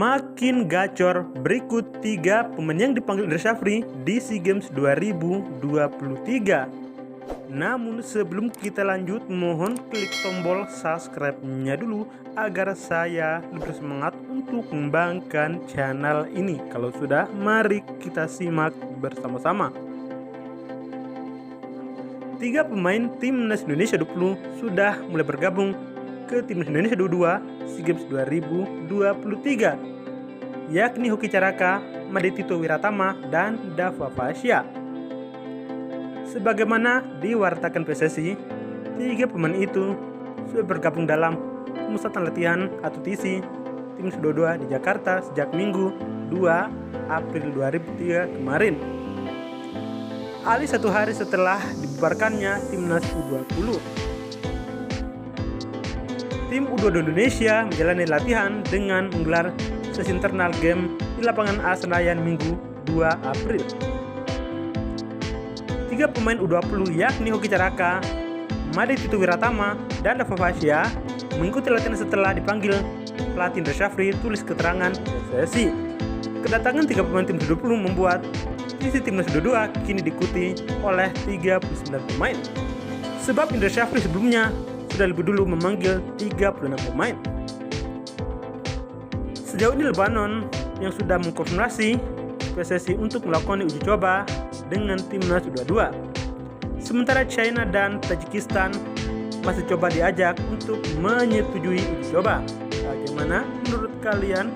Makin gacor, berikut 3 pemain yang dipanggil Indra Syafri di SEA Games 2023. Namun sebelum kita lanjut, mohon klik tombol subscribe-nya dulu agar saya lebih bersemangat untuk mengembangkan channel ini. Kalau sudah, mari kita simak bersama-sama. 3 pemain Timnas Indonesia 20 sudah mulai bergabung ke Timnas Indonesia 22 SEA Games 2023, yakni Hoki Caraka, Made Tito Wiratama, dan Dava Fasya. Sebagaimana diwartakan PSSI, 3 pemain itu sudah bergabung dalam Pemusatan Latihan atau TC Timnas U22 di Jakarta sejak Minggu 2 April 2003 kemarin, alias 1 hari setelah dibubarkannya Timnas U20. Tim U22 Indonesia menjalani latihan dengan menggelar sesi internal game di lapangan A Senayan Minggu 2 April. 3 pemain U20 yakni Hoki Caraka, Made Tito Wiratama, dan Dava Fasya mengikuti latihan setelah dipanggil pelatih Indra Syafri, tulis keterangan PSSI. Kedatangan 3 pemain tim U20 membuat isi Timnas U22 kini diikuti oleh 39 pemain, sebab Indra Syafri sebelumnya sudah lebih dulu memanggil 36 pemain. Sejauh ini Lebanon yang sudah mengkonfirmasi PSSI untuk melakukan uji coba dengan Timnas U22. Sementara China dan Tajikistan masih coba diajak untuk menyetujui uji coba. Bagaimana menurut kalian?